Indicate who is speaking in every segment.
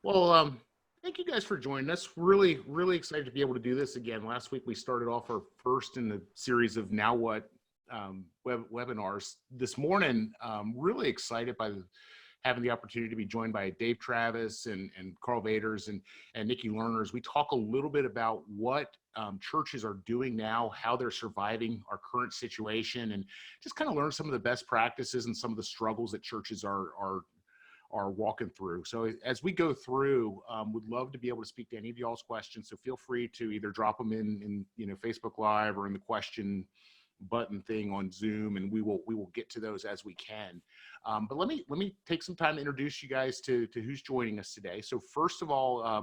Speaker 1: Well, thank you guys for joining us. Really, really excited to be able to do this again. Last week we started off our first in the series of Now What webinars. This morning, really excited by having the opportunity to be joined by Dave Travis and Karl Vaters and Nikki Lerner as we talk a little bit about what churches are doing now, how they're surviving our current situation, and just kind of learn some of the best practices and some of the struggles that churches are walking through. So as we go through, would love to be able to speak to any of y'all's questions. So feel free to either drop them in Facebook Live or in the question button thing on Zoom, and we will get to those as we can. But let me take some time to introduce you guys to who's joining us today. So first of all,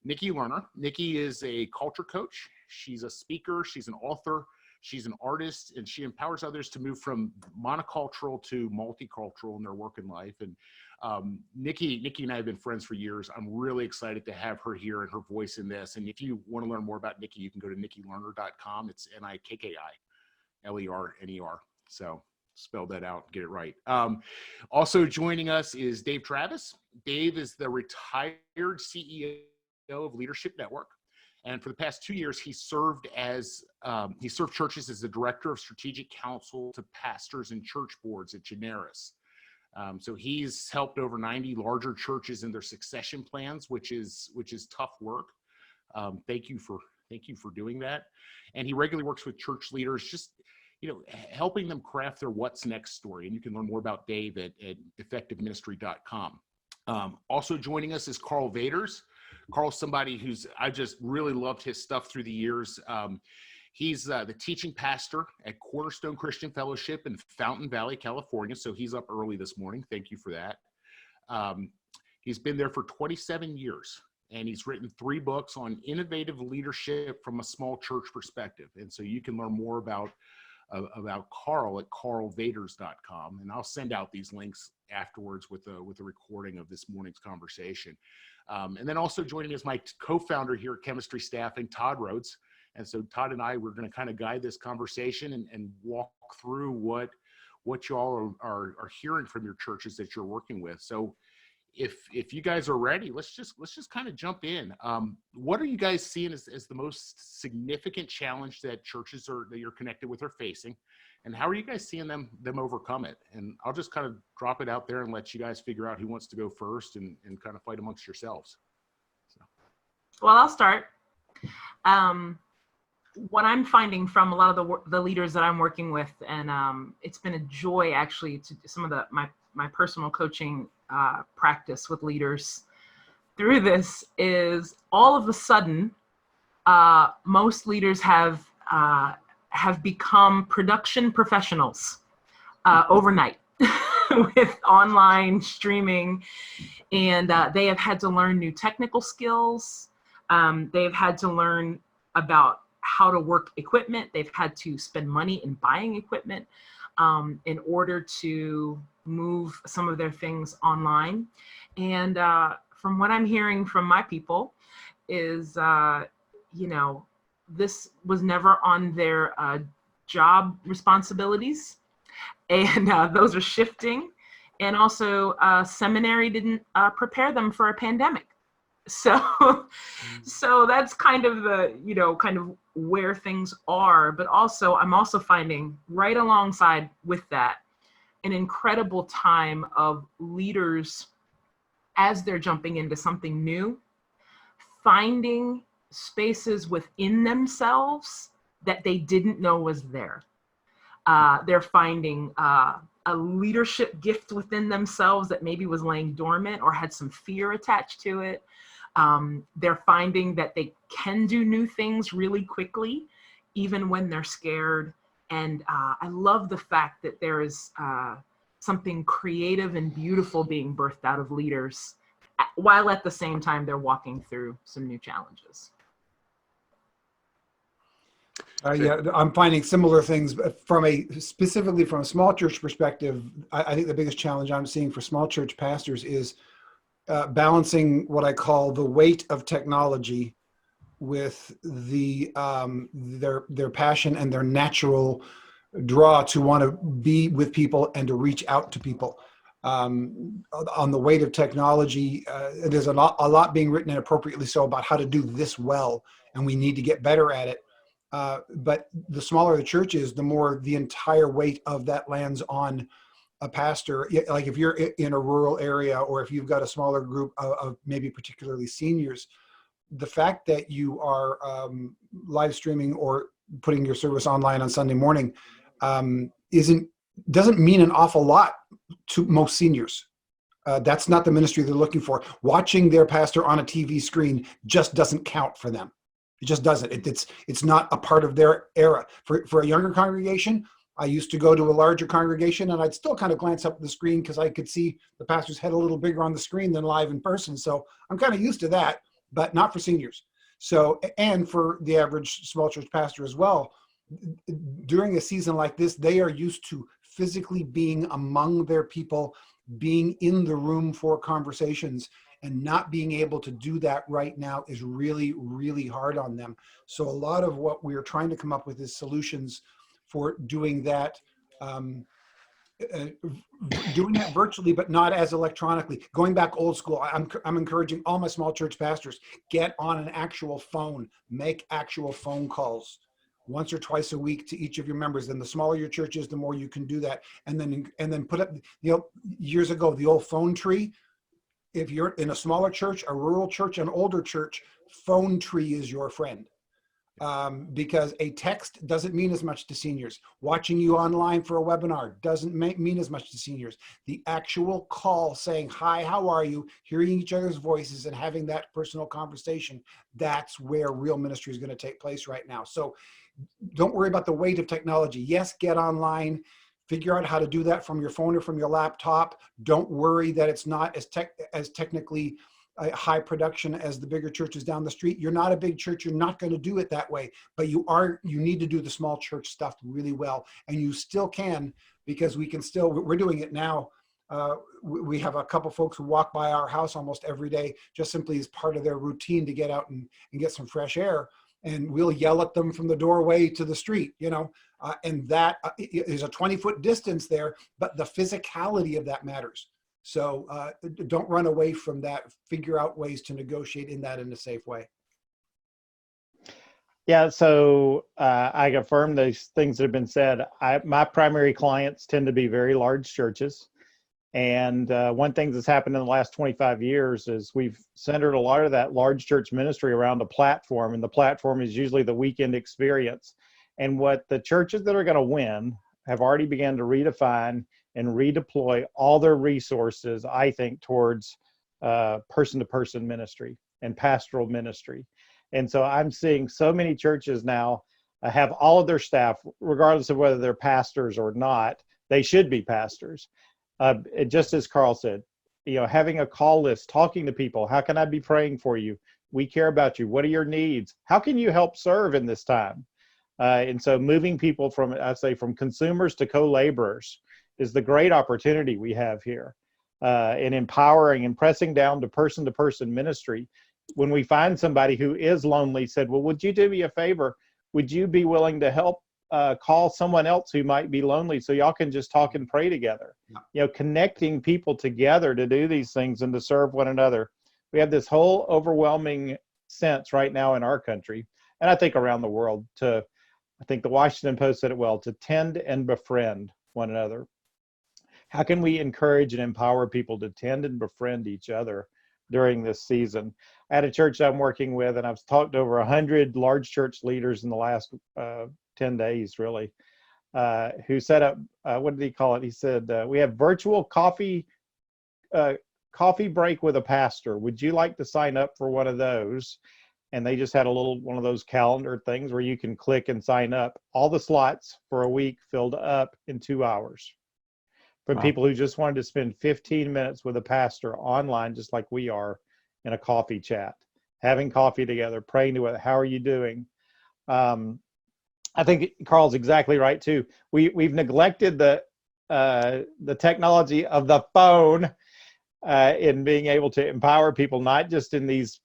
Speaker 1: Nikki Lerner. Nikki is a culture coach. She's a speaker. She's an author. She's an artist, and she empowers others to move from monocultural to multicultural in their work and life. And Nikki and I have been friends for years. I'm really excited to have her here and her voice in this. And if you want to learn more about Nikki, you can go to nikkilerner.com. It's NIKKILERNER. So spell that out, get it right. Also joining us is Dave Travis. Dave is the retired CEO of Leadership Network. And for the past 2 years, he served churches as the director of strategic counsel to pastors and church boards at Generis. So he's helped over 90 larger churches in their succession plans, which is tough work. Thank you for doing that. And he regularly works with church leaders, just helping them craft their what's next story. And you can learn more about Dave at effectiveministry.com. Also joining us is Karl Vaters. Karl's somebody I just really loved his stuff through the years. He's the teaching pastor at Cornerstone Christian Fellowship in Fountain Valley, California. So he's up early this morning. Thank you for that. He's been there for 27 years, and he's written 3 books on innovative leadership from a small church perspective. And so you can learn more about Karl at karlvaters.com. And I'll send out these links afterwards with a recording of this morning's conversation. And then also joining us, my co-founder here at Chemistry Staffing, Todd Rhoades. And so Todd and I, we're going to kind of guide this conversation and walk through what y'all are hearing from your churches that you're working with. So if you guys are ready, let's just kind of jump in. What are you guys seeing as the most significant challenge that churches that you're connected with are facing? And how are you guys seeing them overcome it? And I'll just kind of drop it out there and let you guys figure out who wants to go first and kind of fight amongst yourselves. So. Well,
Speaker 2: I'll start. What I'm finding from a lot of the leaders that I'm working with, and it's been a joy actually to some of my personal coaching practice with leaders through this, is all of a sudden most leaders have become production professionals overnight with online streaming, and they have had to learn new technical skills. They've had to learn about how to work equipment. They've had to spend money in buying equipment in order to move some of their things online. And from what I'm hearing from my people is, this was never on their job responsibilities, and those are shifting. And also seminary didn't prepare them for a pandemic. So that's kind of kind of where things are. But also, I'm also finding right alongside with that, an incredible time of leaders as they're jumping into something new, finding spaces within themselves that they didn't know was there. They're finding a leadership gift within themselves that maybe was laying dormant or had some fear attached to it. They're finding that they can do new things really quickly, even when they're scared. And I love the fact that there is something creative and beautiful being birthed out of leaders, while at the same time they're walking through some new challenges.
Speaker 3: Yeah, I'm finding similar things specifically from a small church perspective. I think the biggest challenge I'm seeing for small church pastors is balancing what I call the weight of technology with their passion and their natural draw to want to be with people and to reach out to people. on the weight of technology. There's a lot being written, and appropriately so, about how to do this well, and we need to get better at it. But the smaller the church is, the more the entire weight of that lands on a pastor. Like if you're in a rural area, or if you've got a smaller group of maybe particularly seniors, the fact that you are live streaming or putting your service online on Sunday morning doesn't mean an awful lot to most seniors. That's not the ministry they're looking for. Watching their pastor on a TV screen just doesn't count for them. It just doesn't. It's not a part of their era. For a younger congregation, I used to go to a larger congregation, and I'd still kind of glance up at the screen because I could see the pastor's head a little bigger on the screen than live in person. So I'm kind of used to that, but not for seniors. So, and for the average small church pastor as well, during a season like this, they are used to physically being among their people, being in the room for conversations, and not being able to do that right now is really, really hard on them. So a lot of what we're trying to come up with is solutions for doing that, virtually, but not as electronically. Going back old school, I'm encouraging all my small church pastors, get on an actual phone, make actual phone calls once or twice a week to each of your members. And the smaller your church is, the more you can do that. And then put up, years ago, the old phone tree. If you're in a smaller church, a rural church, an older church, phone tree is your friend. Because a text doesn't mean as much to seniors. Watching you online for a webinar doesn't mean as much to seniors. The actual call saying, hi, how are you? Hearing each other's voices and having that personal conversation, that's where real ministry is going to take place right now. So don't worry about the weight of technology. Yes, get online. Figure out how to do that from your phone or from your laptop. Don't worry that it's not as technically high production as the bigger churches down the street. You're not a big church. You're not going to do it that way, but you need to do the small church stuff really well. And you still can, because we're doing it now. We have a couple folks who walk by our house almost every day, just simply as part of their routine to get out and get some fresh air. And we'll yell at them from the doorway to the street, and that is a 20-foot distance there, but the physicality of that matters. So don't run away from that. Figure out ways to negotiate in a safe way.
Speaker 4: Yeah, so I affirm these things that have been said. My primary clients tend to be very large churches. And one thing that's happened in the last 25 years is we've centered a lot of that large church ministry around a platform. And the platform is usually the weekend experience. And what the churches that are going to win have already begun to redefine and redeploy all their resources, I think, towards person-to-person ministry and pastoral ministry. And so I'm seeing so many churches now have all of their staff, regardless of whether they're pastors or not, they should be pastors. Just as Karl said, having a call list, talking to people, how can I be praying for you? We care about you. What are your needs? How can you help serve in this time? And so moving people from consumers to co-laborers is the great opportunity we have here, in empowering and pressing down to person-to-person ministry. When we find somebody who is lonely, said, well, would you do me a favor? Would you be willing to help call someone else who might be lonely so y'all can just talk and pray together? Yeah. Connecting people together to do these things and to serve one another. We have this whole overwhelming sense right now in our country, and I think around the world, I think the Washington Post said it well, to tend and befriend one another. How can we encourage and empower people to tend and befriend each other during this season? I had a church I'm working with, and I've talked to over 100 large church leaders in the last 10 days, really, who set up, what did he call it? He said, we have virtual coffee break with a pastor. Would you like to sign up for one of those? And they just had one of those calendar things where you can click and sign up. All the slots for a week filled up in 2 hours. From people who just wanted to spend 15 minutes with a pastor online, just like we are, in a coffee chat, having coffee together, praying to it. How are you doing? I think Karl's exactly right too. We've neglected the technology of the phone in being able to empower people, not just in these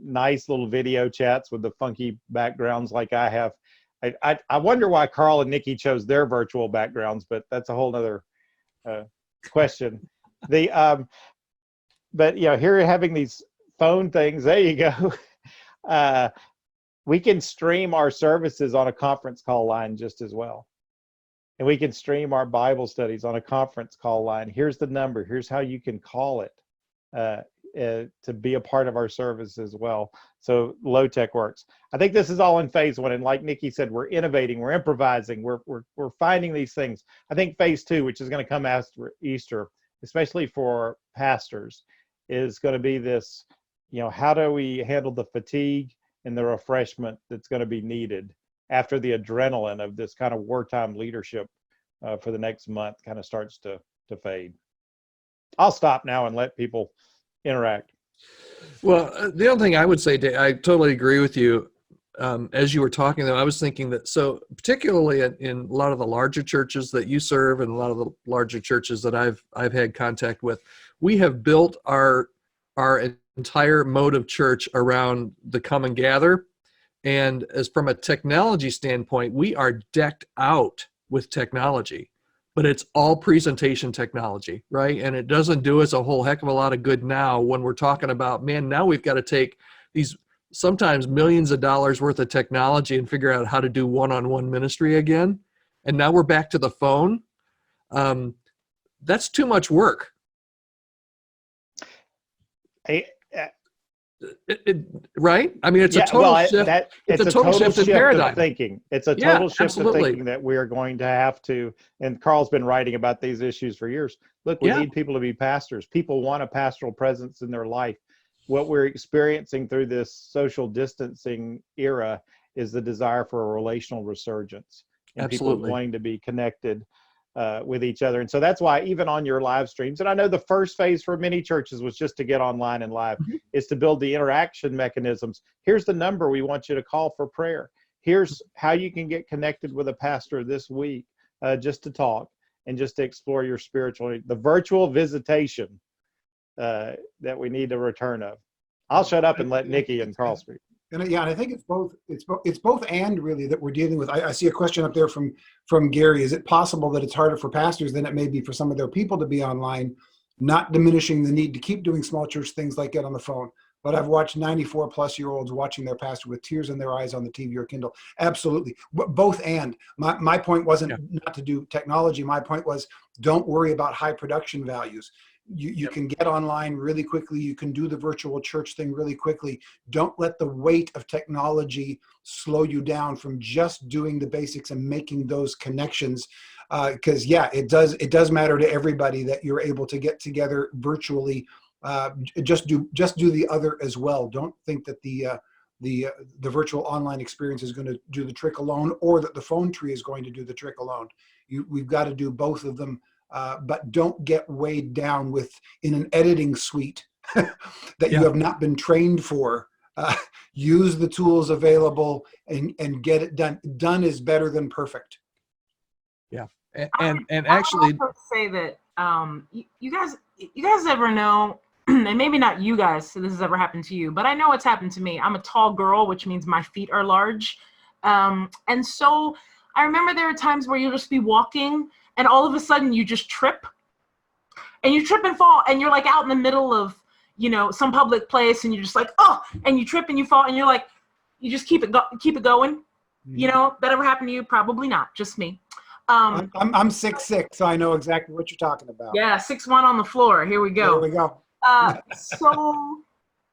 Speaker 4: nice little video chats with the funky backgrounds like I have. I wonder why Karl and Nikki chose their virtual backgrounds, but that's a whole other question. But here you're having these phone things. There you go. We can stream our services on a conference call line just as well. And we can stream our Bible studies on a conference call line. Here's the number. Here's how you can call it to be a part of our service as well. So low tech works. I think this is all in phase one. And like Nikki said, we're innovating, we're improvising, we're finding these things. I think phase two, which is going to come after Easter, especially for pastors, is going to be this, how do we handle the fatigue and the refreshment that's going to be needed after the adrenaline of this kind of wartime leadership for the next month kind of starts to fade. I'll stop now and let people interact.
Speaker 5: Well, the other thing I would say, Dave, I totally agree with you. As you were talking, though, I was thinking that, so particularly in a lot of the larger churches that you serve and a lot of the larger churches that I've had contact with, we have built our entire mode of church around the come and gather. And as from a technology standpoint, we are decked out with technology, but it's all presentation technology, right? And it doesn't do us a whole heck of a lot of good now when we're talking about, man, now we've got to take these sometimes millions of dollars worth of technology and figure out how to do one-on-one ministry again. And now we're back to the phone. That's too much work. Right? I mean, it's a total shift. It's a total shift in paradigm.
Speaker 4: Of thinking. It's a total shift of thinking that we're going to have to, and Karl's been writing about these issues for years. Look, we need people to be pastors. People want a pastoral presence in their life. What we're experiencing through this social distancing era is the desire for a relational resurgence and people wanting to be connected with each other. And so that's why even on your live streams, and I know the first phase for many churches was just to get online and live, is to build the interaction mechanisms. Here's the number we want you to call for prayer. Here's how you can get connected with a pastor this week, just to talk and just to explore your spiritual need. The virtual visitation that we need a return of. I'll shut up and let Nikki and Karl speak.
Speaker 3: And I think it's both and really that we're dealing with. I see a question up there from Gary. Is it possible that it's harder for pastors than it may be for some of their people to be online, not diminishing the need to keep doing small church things like get on the phone? But I've watched 94-plus-year-olds watching their pastor with tears in their eyes on the TV or Kindle. Absolutely. Both and. My point wasn't not to do technology. My point was don't worry about high production values. You can get online really quickly. You can do the virtual church thing really quickly. Don't let the weight of technology slow you down from just doing the basics and making those connections. Because it does matter to everybody that you're able to get together virtually. Just do the other as well. Don't think that the virtual online experience is going to do the trick alone, or that the phone tree is going to do the trick alone. We've got to do both of them. But don't get weighed down in an editing suite that you have not been trained for. Use the tools available and get it done. Done is better than perfect.
Speaker 5: Yeah, and actually,
Speaker 2: I say that you guys ever know, and maybe not you guys, so this has ever happened to you, but I know it's happened to me. I'm a tall girl, which means my feet are large, and so I remember there are times where you'll just be walking. And all of a sudden you just trip and fall and you're like out in the middle of, some public place and you're just like, oh, and you trip and you fall and you're like, you just keep it going. That ever happened to you? Probably not, just me.
Speaker 3: I'm 6'6", so I know exactly what you're talking about.
Speaker 2: Yeah, 6'1" on the floor. Here we go.
Speaker 3: There we go.
Speaker 2: So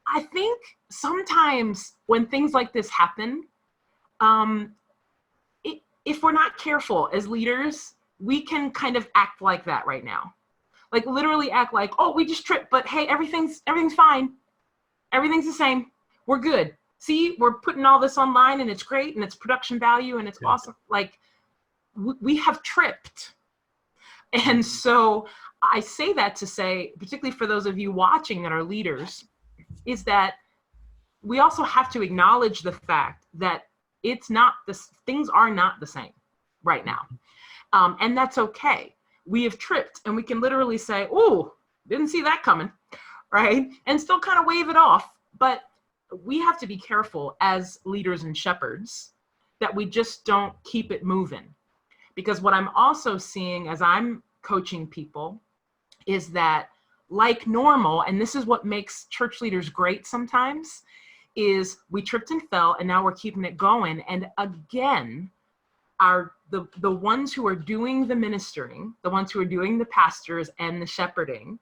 Speaker 2: I think sometimes when things like this happen, if we're not careful as leaders, we can kind of act like that right now. Like literally act like, oh, we just tripped, but hey, everything's fine. Everything's the same. We're good. See, we're putting all this online and it's great and it's production value and it's awesome. Like we have tripped. And so I say that to say, particularly for those of you watching that are leaders, is that we also have to acknowledge the fact that things are not the same right now. And that's okay. We have tripped and we can literally say, oh, didn't see that coming, right? And still kind of wave it off. But we have to be careful as leaders and shepherds that we just don't keep it moving. Because what I'm also seeing as I'm coaching people is that like normal, and this is what makes church leaders great sometimes, is we tripped and fell, and now we're keeping it going. And again, the ones who are doing the ministering, the ones who are doing the pastors and the shepherding,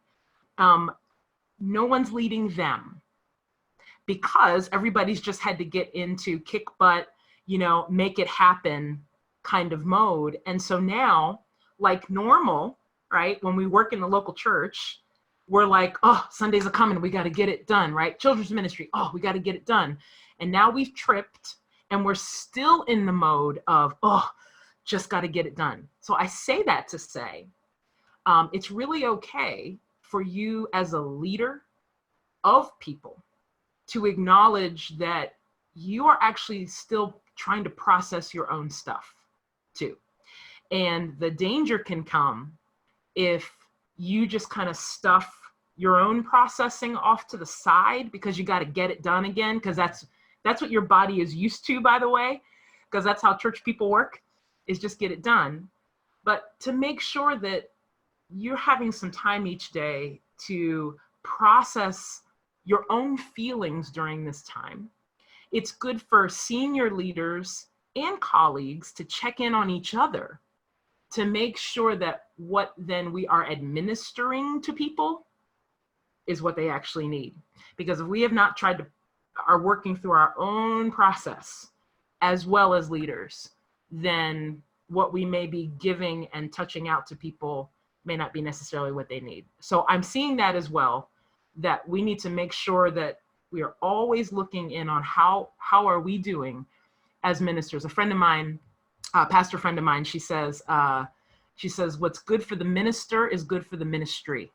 Speaker 2: no one's leading them, because everybody's just had to get into kick butt, make it happen kind of mode. And so now, like normal, right? When we work in the local church, we're like, oh, Sundays are coming. We got to get it done, right? Children's ministry. Oh, we got to get it done. And now we've tripped and we're still in the mode of, oh, just got to get it done. So I say that to say, it's really okay for you as a leader of people to acknowledge that you are actually still trying to process your own stuff too. And the danger can come if you just kind of stuff your own processing off to the side because you got to get it done again, because that's what your body is used to, by the way, because that's how church people work, is just get it done. But to make sure that you're having some time each day to process your own feelings during this time. It's good for senior leaders and colleagues to check in on each other to make sure that what then we are administering to people is what they actually need. Because if we have not are working through our own process as well as leaders, then what we may be giving and touching out to people may not be necessarily what they need. So I'm seeing that as well, that we need to make sure that we are always looking in on how are we doing as ministers. A friend of mine, pastor friend of mine, she says, what's good for the minister is good for the ministry.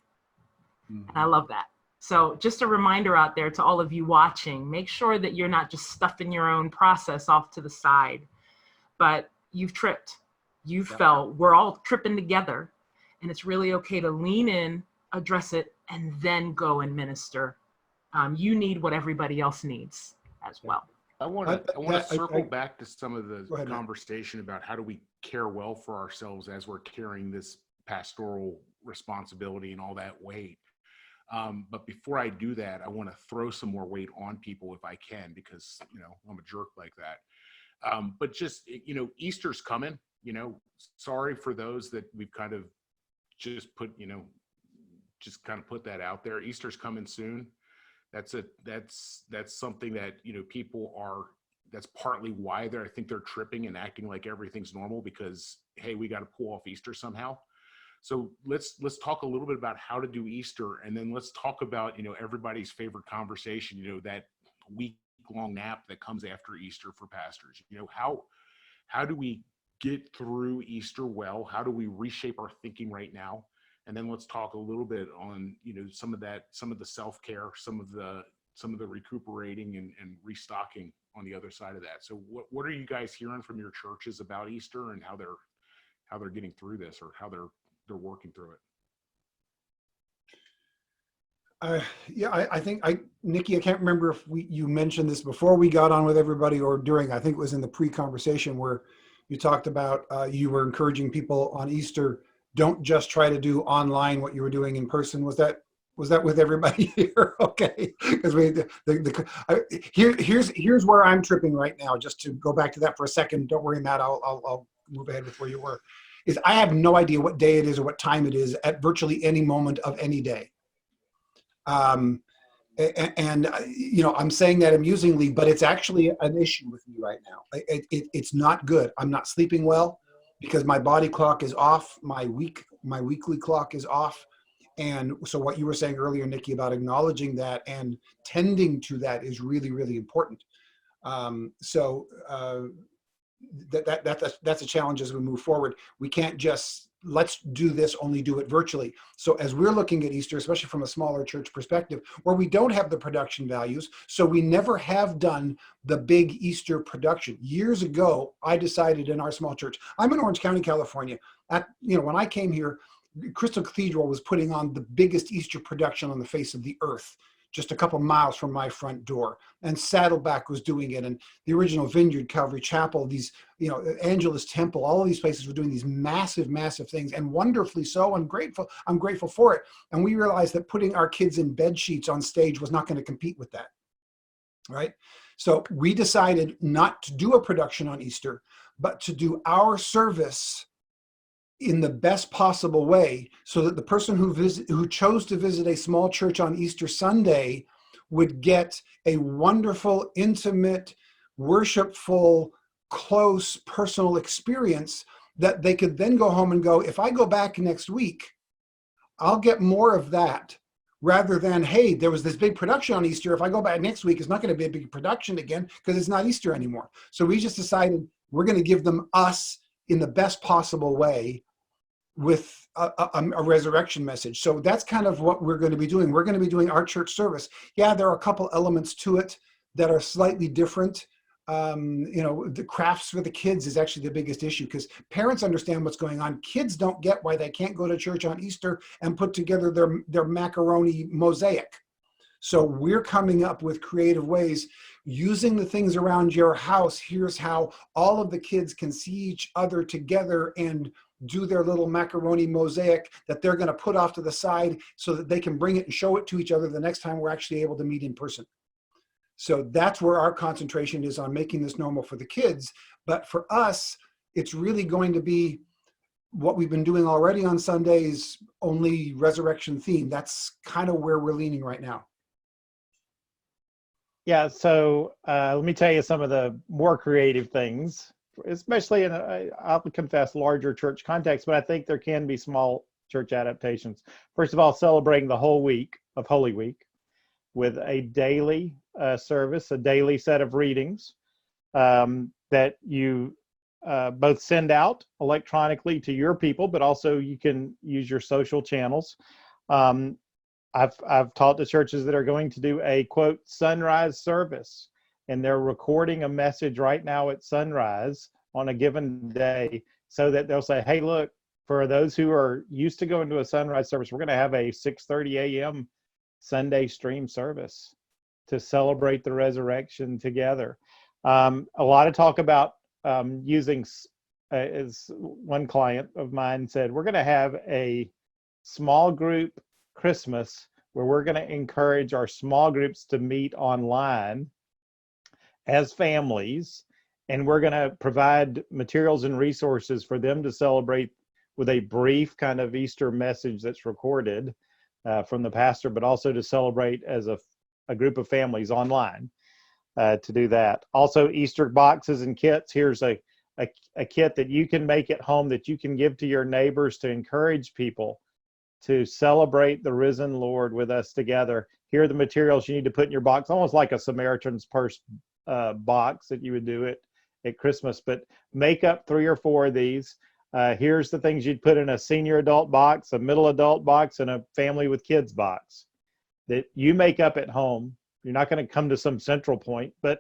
Speaker 2: Mm-hmm. And I love that. So just a reminder out there to all of you watching, make sure that you're not just stuffing your own process off to the side, but you've tripped, you've fell, we're all tripping together. And it's really okay to lean in, address it, and then go and minister. You need what everybody else needs as well.
Speaker 1: I want to circle back to some of the conversation about how do we care well for ourselves as we're carrying this pastoral responsibility and all that weight. But before I do that, I want to throw some more weight on people if I can, because, I'm a jerk like that. But just, Easter's coming, sorry for those that we've kind of just put, put that out there. Easter's coming soon. That's something that, people are, that's partly why I think they're tripping and acting like everything's normal, because, hey, we got to pull off Easter somehow. So let's talk a little bit about how to do Easter, and then let's talk about, everybody's favorite conversation, that week-long nap that comes after Easter for pastors. How do we get through Easter well? How do we reshape our thinking right now? And then let's talk a little bit on, some of the self-care, some of the recuperating and restocking on the other side of that. So what are you guys hearing from your churches about Easter and how they're getting through this, or how they're working through it?
Speaker 3: I think Nikki, I can't remember if you mentioned this before we got on with everybody or during. I think it was in the pre-conversation where you talked about you were encouraging people on Easter, don't just try to do online what you were doing in person. Was that with everybody here? Okay, because here's where I'm tripping right now. Just to go back to that for a second. Don't worry, Matt. I'll move ahead with where you were. Is I have no idea what day it is or what time it is at virtually any moment of any day. I'm saying that amusingly, but it's actually an issue with me right now. It's not good. I'm not sleeping well because my body clock is off. My weekly clock is off. And so what you were saying earlier, Nikki, about acknowledging that and tending to that is really, really important. That's a challenge as we move forward. We can't just, let's do this, only do it virtually. So as we're looking at Easter, especially from a smaller church perspective, where we don't have the production values, so we never have done the big Easter production. Years ago, I decided in our small church, I'm in Orange County, California. When I came here, Crystal Cathedral was putting on the biggest Easter production on the face of the earth. just a couple miles from my front door. And Saddleback was doing it, and the original Vineyard, Calvary Chapel, these, you know, Angelus Temple, all of these places were doing these massive, massive things, and wonderfully so. I'm grateful for it. And we realized that putting our kids in bed sheets on stage was not going to compete with that, right? So we decided not to do a production on Easter, but to do our service in the best possible way, so that the person who chose to visit a small church on Easter Sunday would get a wonderful, intimate, worshipful, close, personal experience that they could then go home and go, if I go back next week, I'll get more of that, rather than, hey, there was this big production on Easter. If I go back next week, it's not going to be a big production again because it's not Easter anymore. So we just decided we're going to give them us in the best possible way with a resurrection message. So that's kind of what we're going to be doing. We're going to be doing our church service. Yeah, there are a couple elements to it that are slightly different. You know, the crafts for the kids is actually the biggest issue, because parents understand what's going on. Kids don't get why they can't go to church on Easter and put together their macaroni mosaic. So we're coming up with creative ways using the things around your house. Here's how all of the kids can see each other together and do their little macaroni mosaic that they're going to put off to the side so that they can bring it and show it to each other the next time we're actually able to meet in person. So that's where our concentration is, on making this normal for the kids. But for us, it's really going to be what we've been doing already on Sundays, only resurrection theme. That's kind of where we're leaning right now.
Speaker 4: Yeah, so let me tell you some of the more creative things, especially in, I'll confess, larger church context, but I think there can be small church adaptations. First of all, celebrating the whole week of Holy Week with a daily service, a daily set of readings that you both send out electronically to your people, but also you can use your social channels. I've taught the churches that are going to do a, quote, sunrise service, and they're recording a message right now at sunrise on a given day, so that they'll say, hey, look, for those who are used to going to a sunrise service, we're going to have a 6:30 a.m. Sunday stream service to celebrate the resurrection together. A lot of talk about using, as one client of mine said, we're going to have a small group Christmas where we're going to encourage our small groups to meet online as families, and we're going to provide materials and resources for them to celebrate with a brief kind of Easter message that's recorded from the pastor, but also to celebrate as a group of families online to do that. Also, Easter boxes and kits. Here's a kit that you can make at home that you can give to your neighbors to encourage people to celebrate the risen Lord with us together. Here are the materials you need to put in your box, almost like a Samaritan's Purse box that you would do it at Christmas, but make up 3 or 4 of these. Here's the things you'd put in a senior adult box, a middle adult box, and a family with kids box that you make up at home. You're not going to come to some central point, but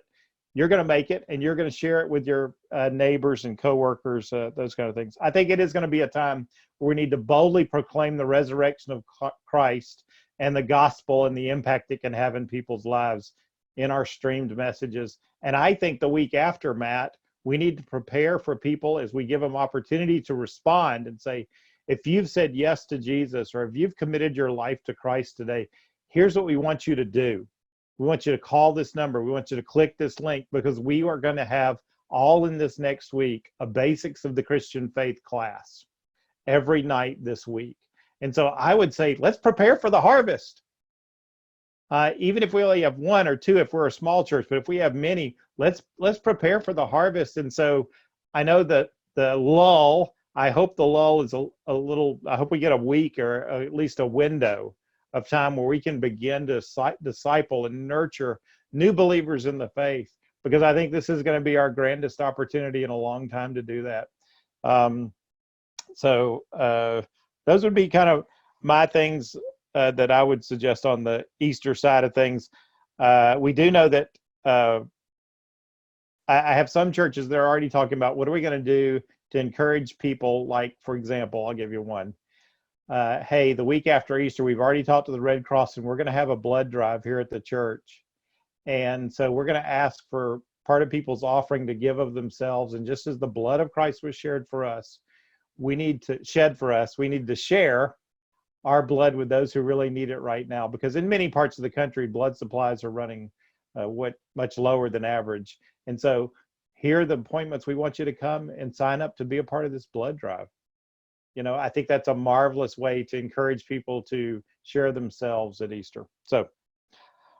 Speaker 4: you're going to make it, and you're going to share it with your neighbors and coworkers, those kind of things. I think it is going to be a time where we need to boldly proclaim the resurrection of Christ and the gospel and the impact it can have in people's lives in our streamed messages. And I think the week after, Matt, we need to prepare for people as we give them opportunity to respond and say, if you've said yes to Jesus, or if you've committed your life to Christ today, here's what we want you to do. We want you to call this number. We want you to click this link, because we are going to have all in this next week a basics of the Christian faith class every night this week. And so I would say, let's prepare for the harvest. Even if we only have 1 or 2, if we're a small church, but if we have many, let's prepare for the harvest. And so I know that the lull, I hope the lull is a little, I hope we get a week or at least a window of time where we can begin to disciple and nurture new believers in the faith, because I think this is going to be our grandest opportunity in a long time to do that. So those would be kind of my things that I would suggest on the Easter side of things. We do know that I have some churches that are already talking about what are we going to do to encourage people, like, for example, I'll give you one. hey, the week after Easter, we've already talked to the Red Cross and we're going to have a blood drive here at the church. And so we're going to ask for part of people's offering to give of themselves. And just as the blood of Christ was shared for us, we need to share our blood with those who really need it right now. Because in many parts of the country, blood supplies are running much lower than average. And so here are the appointments. We want you to come and sign up to be a part of this blood drive. I think that's a marvelous way to encourage people to share themselves at Easter. So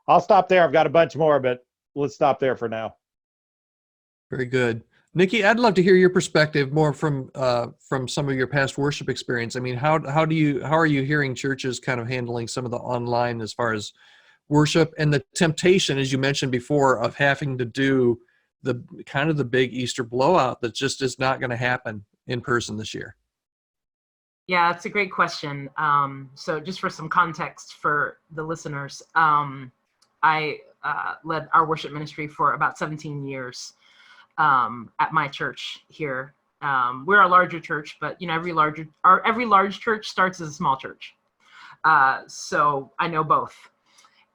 Speaker 4: I'll stop there. I've got a bunch more, but let's stop there for now.
Speaker 5: Very good. Nikki, I'd love to hear your perspective more from some of your past worship experience. I mean, how are you hearing churches kind of handling some of the online as far as worship and the temptation, as you mentioned before, of having to do the big Easter blowout that just is not going to happen in person this year?
Speaker 2: Yeah, that's a great question. So just for some context for the listeners, I led our worship ministry for about 17 years at my church here. We're a larger church, but every large church starts as a small church. So I know both,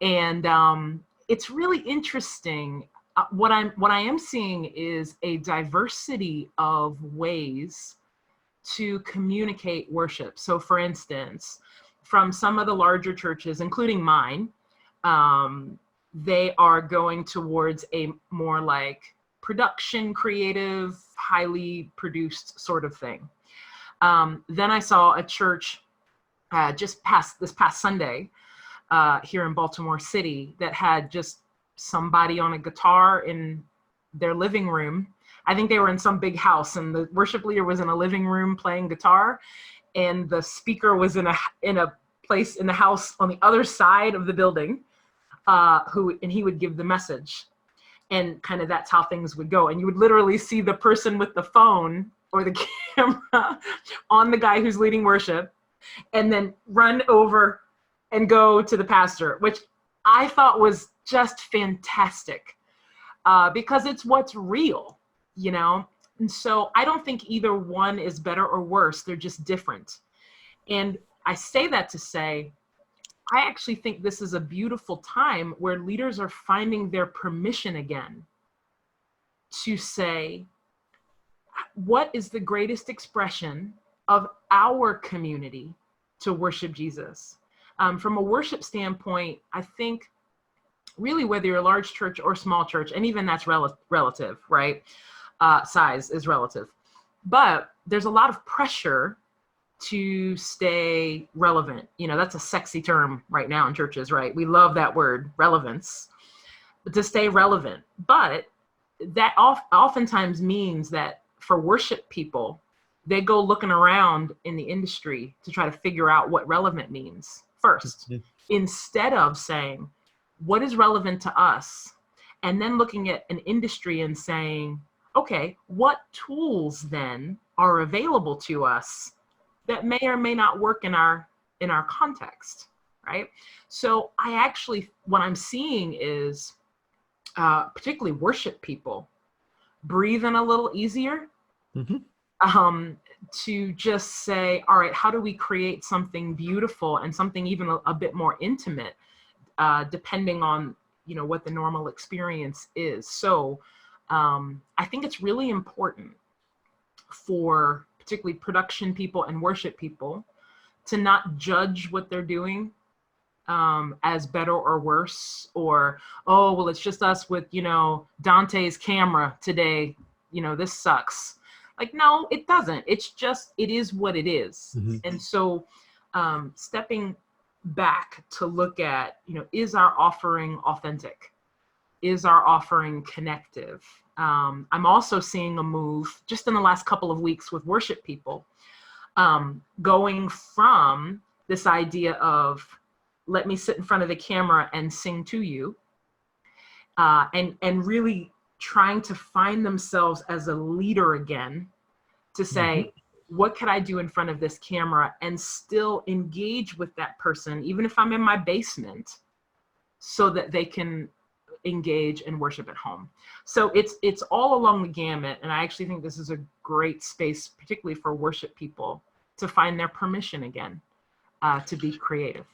Speaker 2: and it's really interesting. What I am seeing is a diversity of ways to communicate worship. So for instance, from some of the larger churches, including mine, they are going towards a more like production, creative, highly produced sort of thing. Then I saw a church this past Sunday here in Baltimore City that had just somebody on a guitar in their living room. I think they were in some big house, and the worship leader was in a living room playing guitar, and the speaker was in a place in the house on the other side of the building, and he would give the message, and kind of that's how things would go. And you would literally see the person with the phone or the camera on the guy who's leading worship, and then run over and go to the pastor, which I thought was just fantastic, because it's what's real. And so I don't think either one is better or worse. They're just different. And I say that to say, I actually think this is a beautiful time where leaders are finding their permission again to say, what is the greatest expression of our community to worship Jesus? From a worship standpoint, I think really whether you're a large church or small church, and even that's relative, right? Size is relative, but there's a lot of pressure to stay relevant. That's a sexy term right now in churches, right? We love that word, relevance, but to stay relevant. But that oftentimes means that for worship people, they go looking around in the industry to try to figure out what relevant means first, instead of saying, what is relevant to us? And then looking at an industry and saying, okay, what tools then are available to us that may or may not work in our context, right? So what I'm seeing is particularly worship people breathing a little easier, to just say, all right, how do we create something beautiful and something even a bit more intimate, depending on what the normal experience is. So I think it's really important for particularly production people and worship people to not judge what they're doing as better or worse, or, oh, well, it's just us with, Dante's camera today, this sucks. Like, no, it doesn't. It's just, it is what it is. And so stepping back to look at, is our offering authentic? Is our offering connective? I'm also seeing a move just in the last couple of weeks with worship people, going from this idea of, let me sit in front of the camera and sing to you, and really trying to find themselves as a leader again, to say, what could I do in front of this camera and still engage with that person, even if I'm in my basement, so that they can engage and worship at home. So it's all along the gamut. And I actually think this is a great space, particularly for worship people, to find their permission again, to be creative.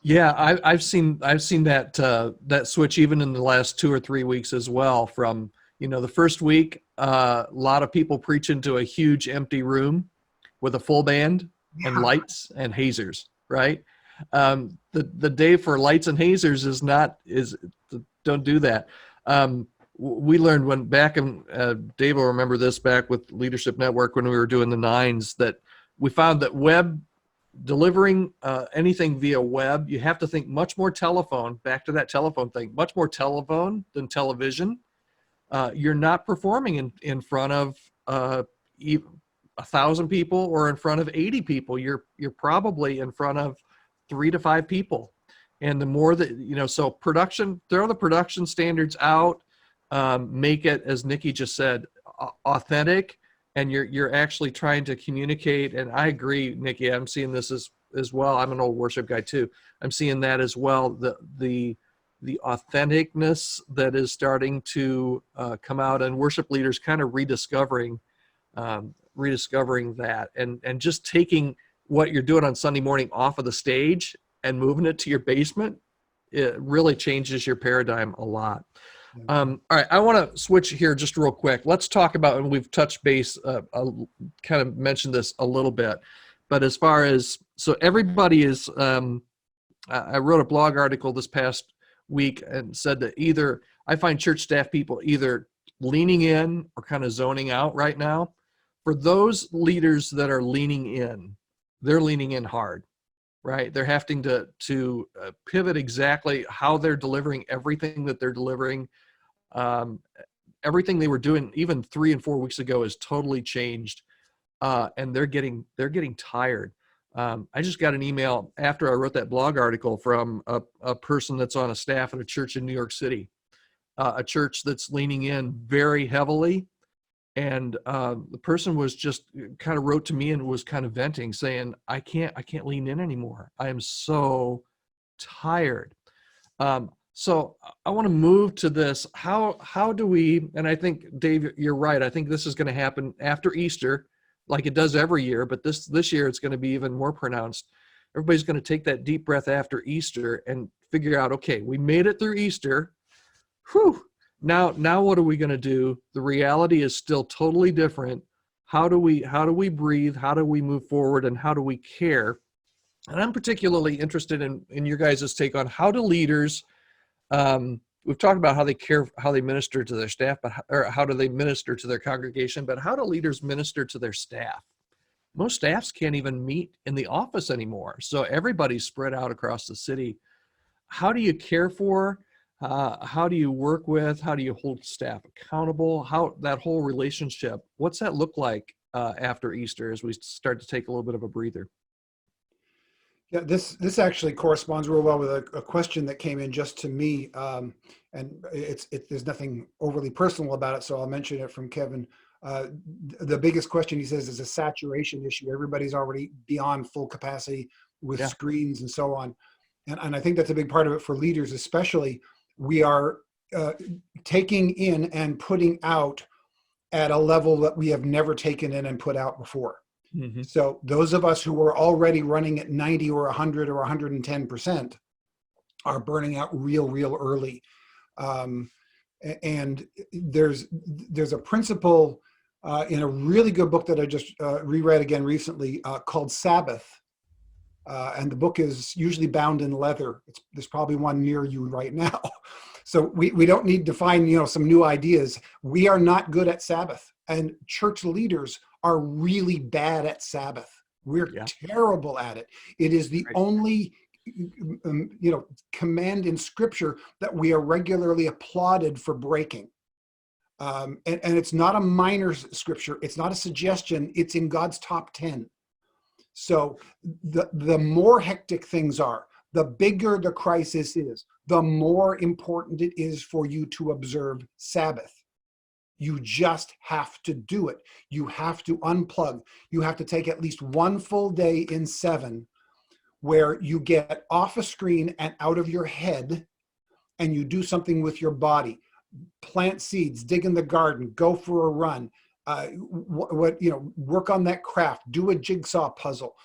Speaker 5: Yeah, I've seen that that switch even in the last 2 or 3 weeks as well. From the first week, a lot of people preach into a huge empty room with a full band and
Speaker 2: Yeah.
Speaker 5: lights and hazers, right? The day for lights and hazers is don't do that. We learned when back in Dave will remember this, back with Leadership Network when we were doing the 9s, that we found that delivering anything via web, you have to think much more telephone, back to that telephone thing, much more telephone than television. You're not performing in front of 1,000 people or in front of 80 people. You're probably in front of 3 to 5 people. And the more that, so production, throw the production standards out, make it, as Nikki just said, authentic. And you're actually trying to communicate. And I agree, Nikki, I'm seeing this as well. I'm an old worship guy too. I'm seeing that as well. The authenticness that is starting to come out, and worship leaders kind of rediscovering that, and just taking what you're doing on Sunday morning off of the stage and moving it to your basement. It really changes your paradigm a lot. All right, I want to switch here just real quick. Let's talk about, and we've touched base, kind of mentioned this a little bit, but as far as, so everybody is, I wrote a blog article this past week and said that I find church staff people either leaning in or kind of zoning out right now. For those leaders that are leaning in, they're leaning in hard, right? They're having to pivot exactly how they're delivering everything that they're delivering. Everything they were doing even 3 and 4 weeks ago is totally changed, and they're getting tired. I just got an email after I wrote that blog article from a person that's on a staff at a church in New York City, a church that's leaning in very heavily. And the person was just kind of wrote to me and was kind of venting, saying, I can't lean in anymore. I am so tired. So I want to move to this. How do we, and I think, Dave, you're right. I think this is going to happen after Easter, like it does every year, but this year it's going to be even more pronounced. Everybody's going to take that deep breath after Easter and figure out, okay, we made it through Easter. Whew. Now what are we going to do? The reality is still totally different. How do we breathe? How do we move forward? And how do we care? And I'm particularly interested in your guys' take on how do leaders, we've talked about how they care, how they minister to their staff, or how do they minister to their congregation, but how do leaders minister to their staff? Most staffs can't even meet in the office anymore. So everybody's spread out across the city. How do you care for? How do you work with? How do you hold staff accountable? How that whole relationship, what's that look like after Easter as we start to take a little bit of a breather?
Speaker 3: Yeah, this actually corresponds real well with a question that came in just to me, and there's nothing overly personal about it, so I'll mention it from Kevin. The biggest question, he says, is a saturation issue. Everybody's already beyond full capacity with screens and so on, and I think that's a big part of it for leaders, especially. We are taking in and putting out at a level that we have never taken in and put out before. Mm-hmm. So those of us who were already running at 90 or 100 or 110% are burning out real early. And there's a principle in a really good book that I just reread again recently called Sabbath. And the book is usually bound in leather. There's probably one near you right now. So we don't need to find some new ideas. We are not good at Sabbath, and church leaders are really bad at Sabbath. We're terrible at it. It is the only command in Scripture that we are regularly applauded for breaking. And it's not a minor scripture. It's not a suggestion. It's in God's top 10. So the more hectic things are, the bigger the crisis is, the more important it is for you to observe Sabbath. You just have to do it. You have to unplug. You have to take at least one full day in 7 where you get off a screen and out of your head and you do something with your body. Plant seeds, dig in the garden, go for a run, work on that craft, do a jigsaw puzzle,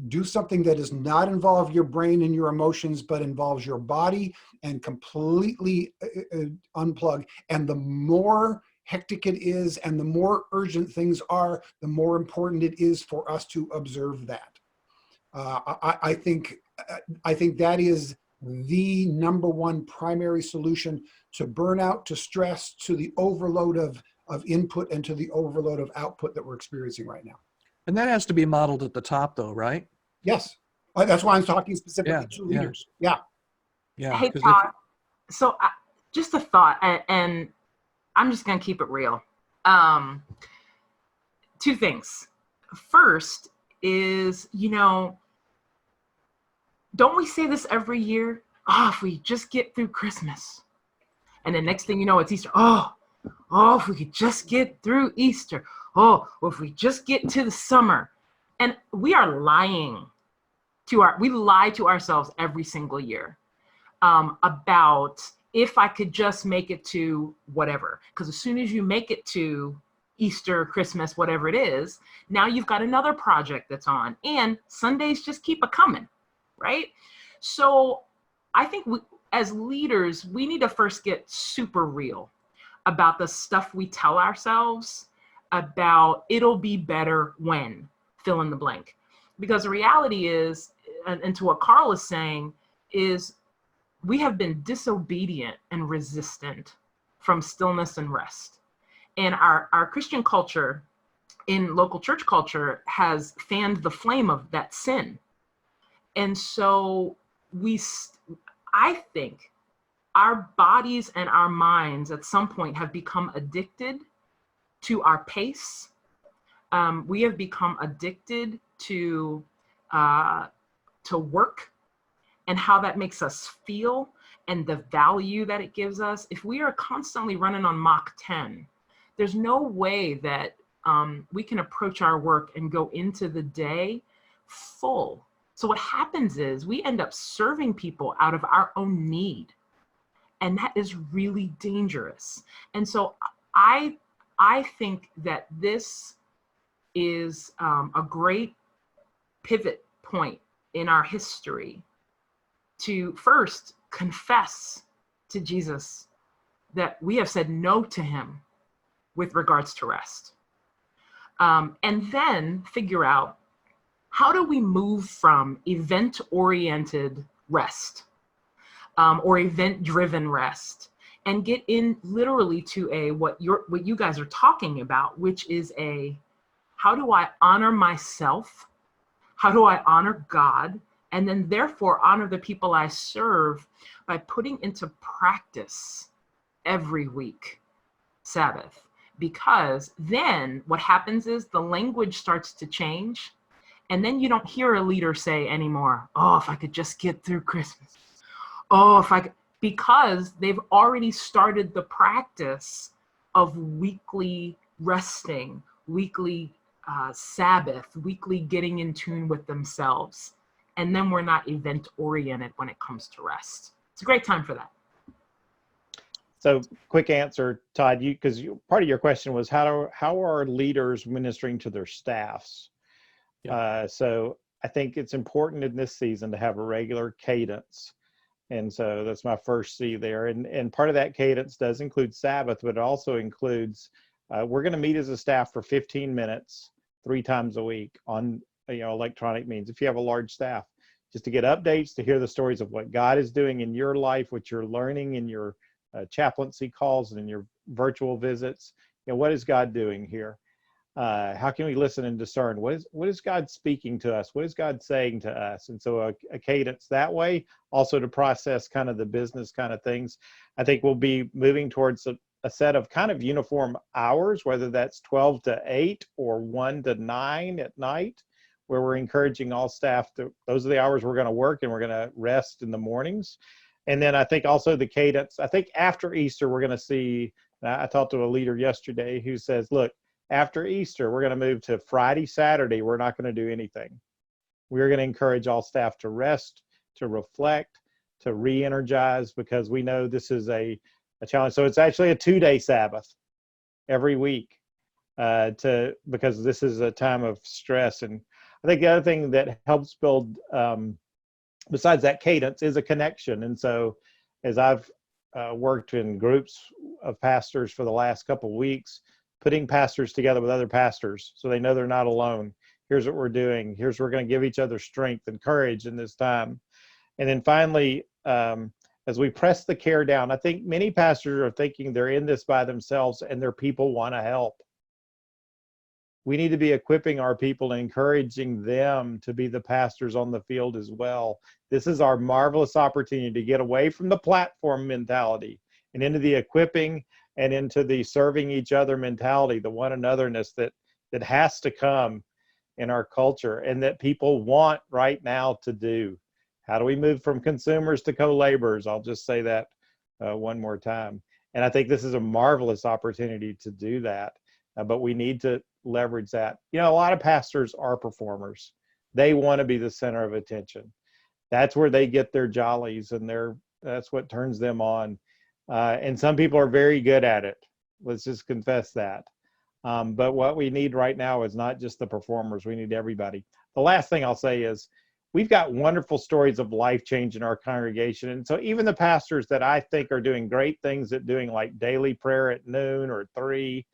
Speaker 3: do something that does not involve your brain and your emotions, but involves your body, and completely unplug. And the more hectic it is and the more urgent things are, the more important it is for us to observe that. I think that is the number one primary solution to burnout, to stress, to the overload of input, and to the overload of output that we're experiencing right now.
Speaker 5: And that has to be modeled at the top though, right?
Speaker 3: Yes. That's why I'm talking specifically to
Speaker 5: Yeah.
Speaker 3: leaders. Yeah.
Speaker 5: Yeah.
Speaker 2: Hey,
Speaker 5: 'Cause
Speaker 2: Todd. So just a thought, and I'm just going to keep it real. Two things. First is, don't we say this every year? Oh, if we just get through Christmas. And the next thing you know, it's Easter. Oh, if we could just get through Easter. Oh, if we just get to the summer. And we are lying we lie to ourselves every single year about if I could just make it to whatever. Because as soon as you make it to Easter, Christmas, whatever it is, now you've got another project that's on. And Sundays just keep a coming, right? So I think as leaders, we need to first get super real about the stuff we tell ourselves about it'll be better when, fill in the blank. Because the reality is, and to what Karl is saying, is we have been disobedient and resistant from stillness and rest. And our Christian culture, in local church culture, has fanned the flame of that sin. And so I think our bodies and our minds at some point have become addicted to our pace. We have become addicted to work and how that makes us feel and the value that it gives us. If we are constantly running on Mach 10, there's no way that we can approach our work and go into the day full. So what happens is we end up serving people out of our own need. And that is really dangerous. And so I think that this is a great pivot point in our history to first confess to Jesus that we have said no to him with regards to rest. And then figure out, how do we move from event-oriented rest or event-driven rest and get in literally to what you guys are talking about, which is how do I honor myself? How do I honor God? And then therefore honor the people I serve by putting into practice every week Sabbath. Because then what happens is the language starts to change. And then you don't hear a leader say anymore, oh, if I could just get through Christmas. Oh, if I could, because they've already started the practice of weekly resting, weekly Sabbath, weekly getting in tune with themselves. And then we're not event oriented when it comes to rest. It's a great time for that.
Speaker 4: So quick answer, Todd, because part of your question was how are leaders ministering to their staffs?
Speaker 5: Yeah.
Speaker 4: So I think it's important in this season to have a regular cadence. And so that's my first C there. And part of that cadence does include Sabbath, but it also includes, we're going to meet as a staff for 15 minutes, 3 times a week on electronic means. If you have a large staff, just to get updates, to hear the stories of what God is doing in your life, what you're learning in your chaplaincy calls and in your virtual visits. What is God doing here? How can we listen and discern? What is God speaking to us? What is God saying to us? And so a cadence that way, also to process kind of the business kind of things. I think we'll be moving towards a set of kind of uniform hours, whether that's 12 to 8 or 1 to 9 at night, where we're encouraging all staff to, those are the hours we're going to work and we're going to rest in the mornings. And then I think also the cadence, I think after Easter, we're going to see, I talked to a leader yesterday who says, look, after Easter, we're going to move to Friday, Saturday. We're not going to do anything. We're going to encourage all staff to rest, to reflect, to re-energize, because we know this is a challenge. So it's actually a 2-day Sabbath every week because this is a time of stress. And I think the other thing that helps build, besides that cadence, is a connection. And so as I've worked in groups of pastors for the last couple of weeks, putting pastors together with other pastors so they know they're not alone. Here's what we're doing. Here's we're going to give each other strength and courage in this time. And then finally, as we press the care down, I think many pastors are thinking they're in this by themselves and their people want to help. We need to be equipping our people and encouraging them to be the pastors on the field as well. This is our marvelous opportunity to get away from the platform mentality and into the equipping and into the serving each other mentality, the one anotherness that has to come in our culture and that people want right now to do. How do we move from consumers to co-laborers? I'll just say that one more time. And I think this is a marvelous opportunity to do that, but we need to leverage that. You know, a lot of pastors are performers. They want to be the center of attention. That's where they get their jollies and that's what turns them on. And some people are very good at it. Let's just confess that. But what we need right now is not just the performers. We need everybody. The last thing I'll say is we've got wonderful stories of life change in our congregation. And so even the pastors that I think are doing great things at doing like daily prayer at noon or 3,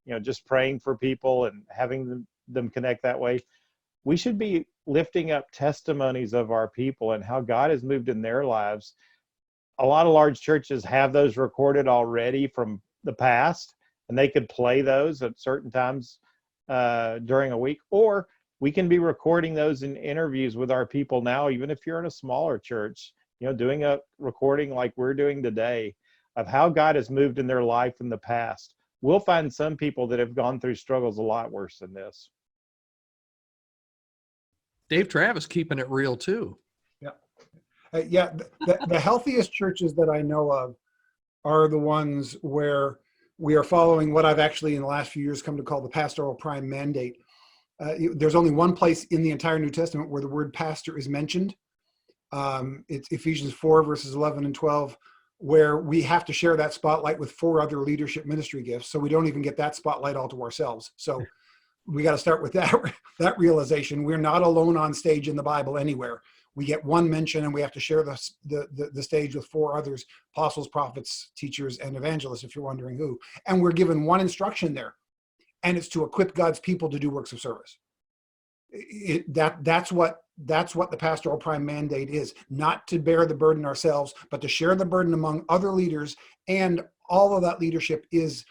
Speaker 4: you know, just praying for people and having them connect that way, we should be lifting up testimonies of our people and how God has moved in their lives. A lot of large churches have those recorded already from the past, and they could play those at certain times during a week, or we can be recording those in interviews with our people now, even if you're in a smaller church, you know, doing a recording like we're doing today of how God has moved in their life in the past. We'll find some people that have gone through struggles a lot worse than this.
Speaker 5: Dave Travis keeping it real too.
Speaker 3: Yeah. The healthiest churches that I know of are the ones where we are following what I've actually in the last few years come to call the pastoral prime mandate. There's only one place in the entire New Testament where the word pastor is mentioned. It's Ephesians 4 verses 11 and 12, where we have to share that spotlight with 4 other leadership ministry gifts. So we don't even get that spotlight all to ourselves. So we got to start with that realization. We're not alone on stage in the Bible anywhere. We get one mention and we have to share the stage with 4 others, apostles, prophets, teachers, and evangelists, if you're wondering who. And we're given one instruction there, and it's to equip God's people to do works of service. That's what the pastoral prime mandate is, not to bear the burden ourselves, but to share the burden among other leaders. And all of that leadership is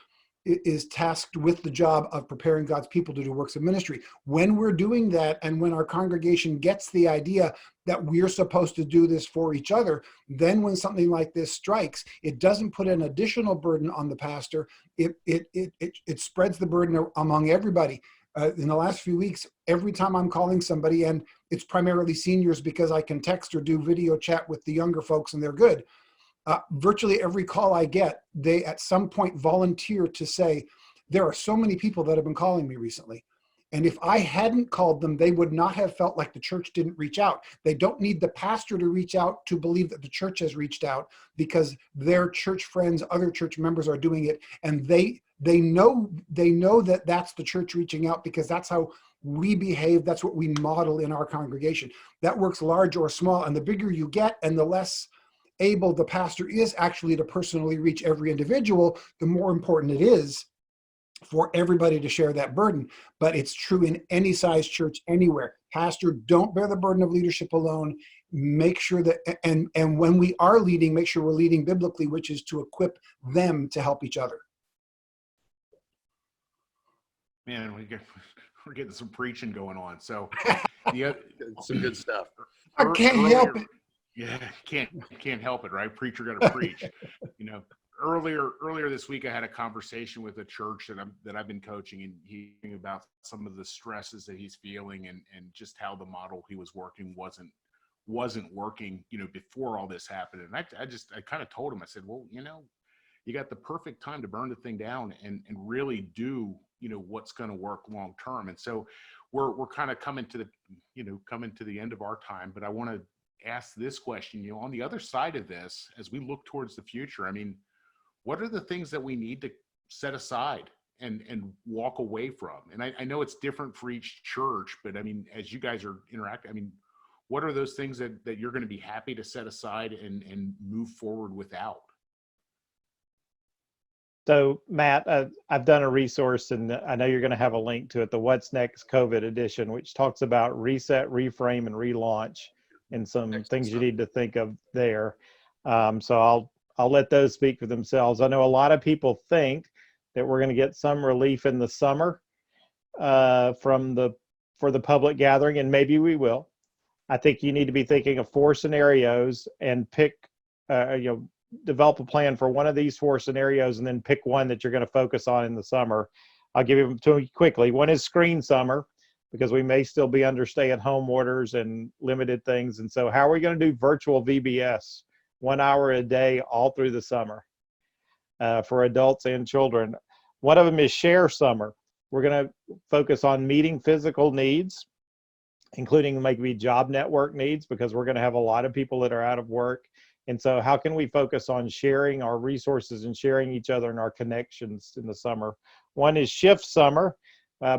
Speaker 3: tasked with the job of preparing God's people to do works of ministry. When we're doing that, and when our congregation gets the idea that we're supposed to do this for each other, then when something like this strikes, it doesn't put an additional burden on the pastor. It spreads the burden among everybody. In the last few weeks, every time I'm calling somebody, and it's primarily seniors because I can text or do video chat with the younger folks and they're good. Virtually every call I get, they at some point volunteer to say, there are so many people that have been calling me recently. And if I hadn't called them, they would not have felt like the church didn't reach out. They don't need the pastor to reach out to believe that the church has reached out, because their church friends, other church members are doing it. And they know that that's the church reaching out, because that's how we behave. That's what we model in our congregation. That works large or small. And the bigger you get and the less able the pastor is actually to personally reach every individual, the more important it is for everybody to share that burden. But it's true in any size church anywhere. Pastor, don't bear the burden of leadership alone. Make sure that, and when we are leading, make sure we're leading biblically, which is to equip them to help each other.
Speaker 1: Man, we're getting some preaching going on. So
Speaker 5: Some good stuff.
Speaker 3: I can't help it.
Speaker 1: Yeah, can't help it, right? Preacher got to preach. You know, earlier this week, I had a conversation with a church that I've been coaching, and hearing about some of the stresses that he's feeling, and just how the model he was working wasn't working, you know, before all this happened. And I kind of told him, I said, well, you know, you got the perfect time to burn the thing down and really do, you know, what's going to work long term. And so we're kind of coming to the end of our time, but I want to ask this question, you know, on the other side of this, as we look towards the future, I mean, what are the things that we need to set aside and walk away from? And I know it's different for each church, but I mean, as you guys are interacting, I mean, what are those things that you're going to be happy to set aside and move forward without?
Speaker 4: So Matt, I've done a resource, and I know you're going to have a link to it, the What's Next COVID edition, which talks about reset, reframe, and relaunch, and some
Speaker 1: Excellent
Speaker 4: things you
Speaker 1: stuff.
Speaker 4: need to think of there. So I'll let those speak for themselves. I know a lot of people think that we're going to get some relief in the summer for the public gathering, and maybe we will. I think you need to be thinking of 4 scenarios and pick, develop a plan for one of these 4 scenarios, and then pick one that you're going to focus on in the summer. I'll give them to you quickly. One is screen summer, because we may still be under stay-at-home orders and limited things. And so how are we going to do virtual VBS, 1 hour a day all through the summer for adults and children? One of them is share summer. We're going to focus on meeting physical needs, including maybe job network needs, because we're going to have a lot of people that are out of work. And so how can we focus on sharing our resources and sharing each other and our connections in the summer? One is shift summer,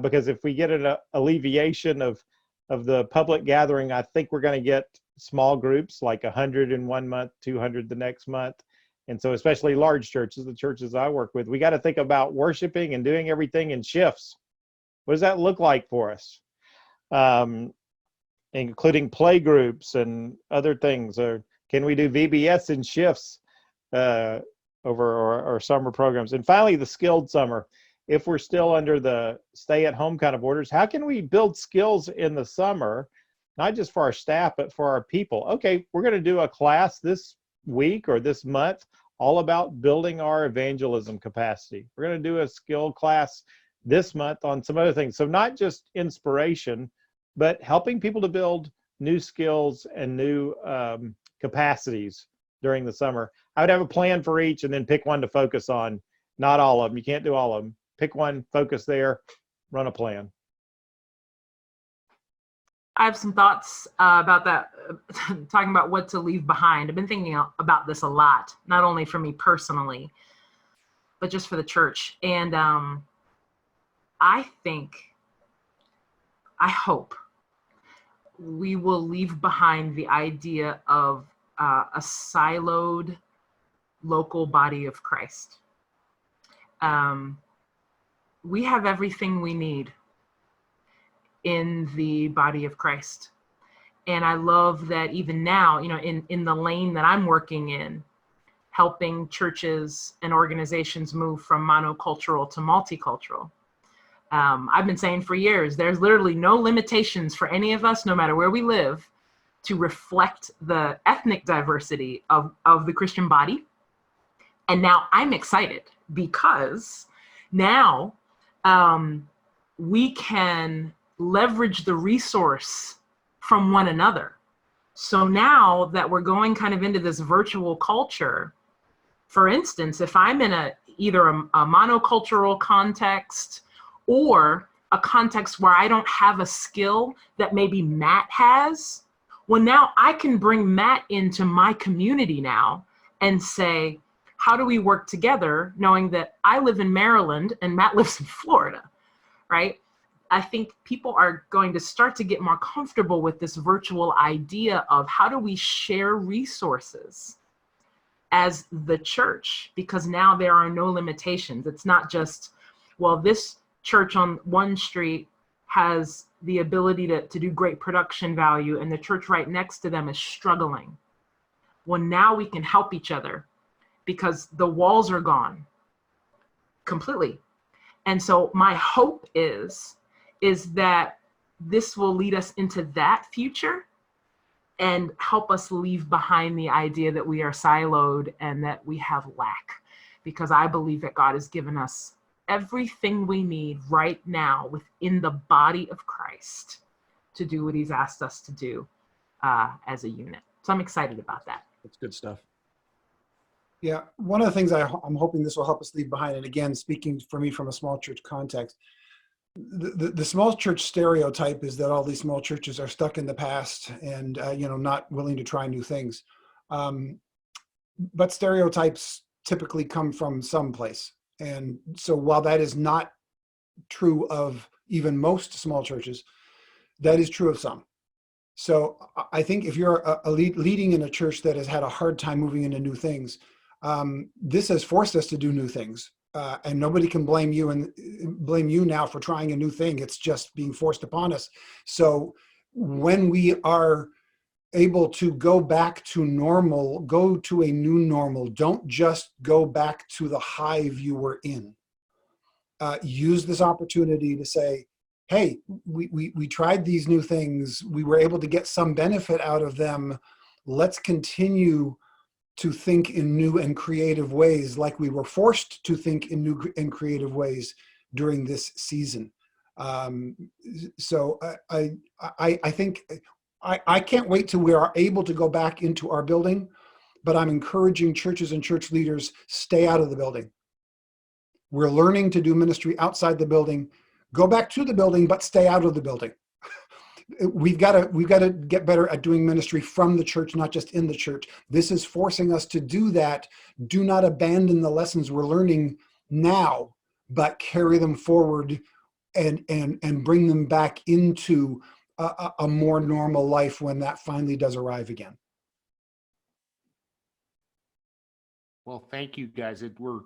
Speaker 4: because if we get an alleviation of the public gathering, I think we're going to get small groups, like 100 in 1 month, 200 the next month. And so especially large churches, the churches I work with, we got to think about worshiping and doing everything in shifts. What does that look like for us? Including play groups and other things. Or can we do VBS in shifts over our summer programs? And finally, the skilled summer. If we're still under the stay-at-home kind of orders, how can we build skills in the summer, not just for our staff, but for our people? Okay, we're going to do a class this week or this month all about building our evangelism capacity. We're going to do a skill class this month on some other things. So not just inspiration, but helping people to build new skills and new capacities during the summer. I would have a plan for each and then pick one to focus on. Not all of them. You can't do all of them. Pick one, focus there, run a plan.
Speaker 2: I have some thoughts about that, talking about what to leave behind. I've been thinking about this a lot, not only for me personally, but just for the church. And I hope we will leave behind the idea of a siloed local body of Christ. We have everything we need in the body of Christ. And I love that even now, in the lane that I'm working in, helping churches and organizations move from monocultural to multicultural. I've been saying for years, there's literally no limitations for any of us, no matter where we live, to reflect the ethnic diversity of the Christian body. And now I'm excited because now we can leverage the resource from one another. So now that we're going kind of into this virtual culture, for instance, if I'm in either a monocultural context or a context where I don't have a skill that maybe Matt has, well, now I can bring Matt into my community now and say, how do we work together, knowing that I live in Maryland and Matt lives in Florida, right? I think people are going to start to get more comfortable with this virtual idea of how do we share resources as the church, because now there are no limitations. It's not just, well, this church on one street has the ability to do great production value and the church right next to them is struggling. Well, now we can help each other because the walls are gone completely. And so my hope is that this will lead us into that future and help us leave behind the idea that we are siloed and that we have lack, because I believe that God has given us everything we need right now within the body of Christ to do what he's asked us to do as a unit. So I'm excited about that.
Speaker 5: That's good stuff.
Speaker 3: Yeah, one of the things I'm hoping this will help us leave behind, and again, speaking for me from a small church context, the small church stereotype is that all these small churches are stuck in the past and not willing to try new things. But stereotypes typically come from some place. And so while that is not true of even most small churches, that is true of some. So I think if you're leading in a church that has had a hard time moving into new things, this has forced us to do new things. And nobody can blame you now for trying a new thing. It's just being forced upon us. So when we are able to go back to normal, go to a new normal, don't just go back to the hive you were in. Use this opportunity to say, hey, we tried these new things. We were able to get some benefit out of them. Let's continue to think in new and creative ways, like we were forced to think in new and creative ways during this season. So I think I can't wait till we are able to go back into our building, but I'm encouraging churches and church leaders, stay out of the building. We're learning to do ministry outside the building. Go back to the building, but stay out of the building. We've got to get better at doing ministry from the church, not just in the church. This is forcing us to do that. Do not abandon the lessons we're learning now, but carry them forward and bring them back into a more normal life when that finally does arrive again.
Speaker 1: Well, thank you guys. We're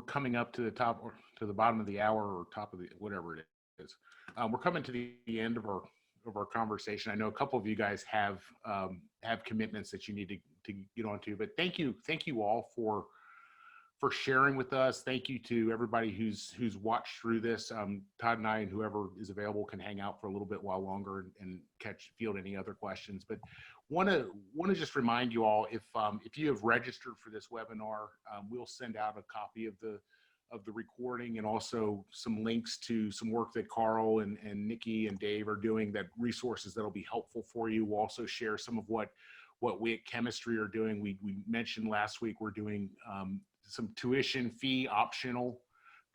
Speaker 1: coming up to the top or to the bottom of the hour or top of the whatever it is. We're coming to the end of our conversation. I know a couple of you guys have commitments that you need to get onto, but thank you all for sharing with us. Thank you to everybody who's watched through this. Todd and I and whoever is available can hang out for a little bit while longer and field any other questions. But want to just remind you all, if you have registered for this webinar, we'll send out a copy of the recording and also some links to some work that Karl and Nikki and Dave are doing, that resources that'll be helpful for you. We'll also share some of what we at Chemistry are doing. We mentioned last week we're doing some tuition fee optional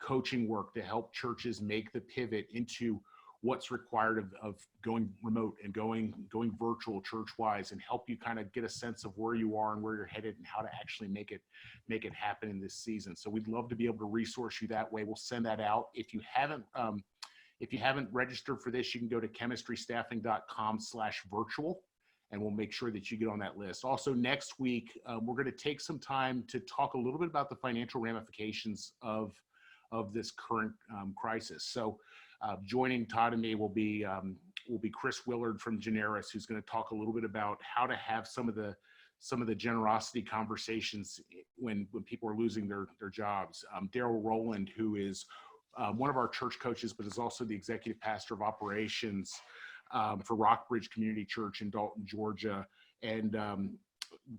Speaker 1: coaching work to help churches make the pivot into what's required of going remote and going virtual church-wise, and help you kind of get a sense of where you are and where you're headed and how to actually make it happen in this season. So we'd love to be able to resource you that way. We'll send that out. If you haven't registered for this, you can go to chemistrystaffing.com/virtual, and we'll make sure that you get on that list. Also, next week, we're going to take some time to talk a little bit about the financial ramifications of this current crisis. So joining Todd and me will be Chris Willard from Generis, who's going to talk a little bit about how to have some of the generosity conversations when people are losing their jobs. Daryl Rowland, who is one of our church coaches, but is also the executive pastor of operations for Rockbridge Community Church in Dalton, Georgia, and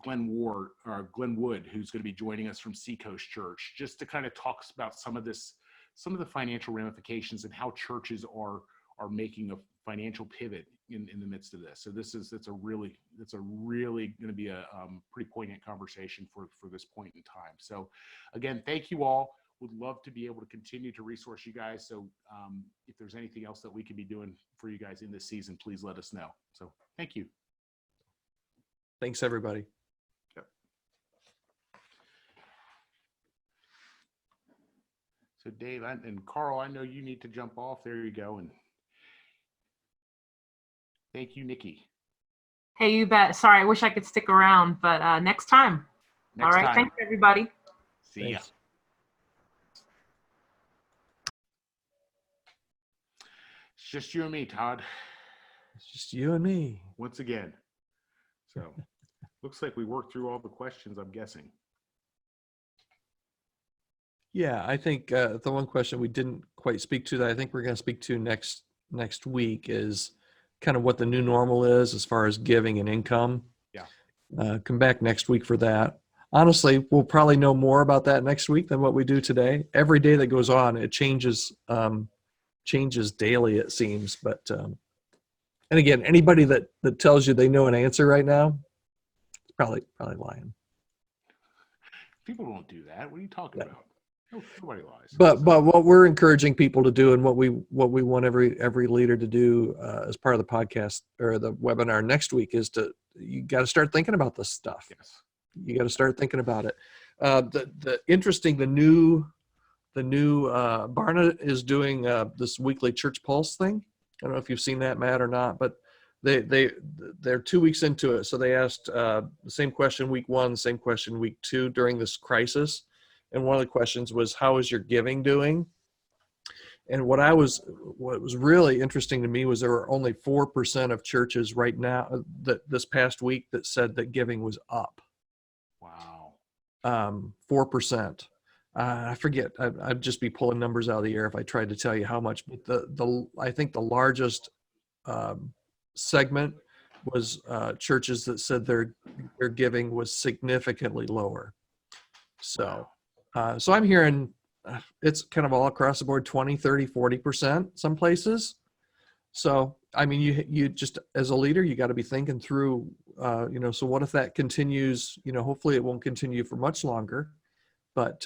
Speaker 1: Glenn Wood, who's going to be joining us from Seacoast Church, just to kind of talk about some of the financial ramifications and how churches are making a financial pivot in the midst of this. So it's a really going to be a pretty poignant conversation for this point in time. So again, thank you all. Would love to be able to continue to resource you guys. So if there's anything else that we can be doing for you guys in this season, please let us know. So thank you.
Speaker 5: Thanks, everybody.
Speaker 1: Yep. So Dave and Karl, I know you need to jump off. There you go. And thank you, Nikki.
Speaker 2: Hey, you bet. Sorry, I wish I could stick around, but next time. All right. Thanks, everybody.
Speaker 1: See ya. It's just you and me, Todd.
Speaker 5: It's just you and me.
Speaker 1: Once again. So looks like we worked through all the questions, I'm guessing.
Speaker 5: Yeah, I think the one question we didn't quite speak to that I think we're going to speak to next week is kind of what the new normal is as far as giving and income.
Speaker 1: Yeah.
Speaker 5: Come back next week for that. Honestly, we'll probably know more about that next week than what we do today. Every day that goes on, it changes daily, it seems. But and again, anybody that tells you they know an answer right now, is probably lying.
Speaker 1: People don't do that. What are you talking about? Nobody lies.
Speaker 5: But what we're encouraging people to do, and what we want every leader to do as part of the podcast or the webinar next week, is you got to start thinking about this stuff.
Speaker 1: Yes.
Speaker 5: You got to start thinking about it. The new the new Barna is doing this weekly Church Pulse thing. I don't know if you've seen that, Matt, or not, but they're 2 weeks into it. So they asked the same question week 1, same question week 2 during this crisis. And one of the questions was, how is your giving doing? And what was really interesting to me was there were only 4% of churches right now that this past week that said that giving was up.
Speaker 1: Wow.
Speaker 5: 4%. I forget. I'd just be pulling numbers out of the air if I tried to tell you how much. But I think the largest segment was churches that said their giving was significantly lower. So, so I'm hearing it's kind of all across the board, 20, 30, 40% some places. So, I mean, you just, as a leader, you got to be thinking through, so what if that continues, hopefully it won't continue for much longer, but,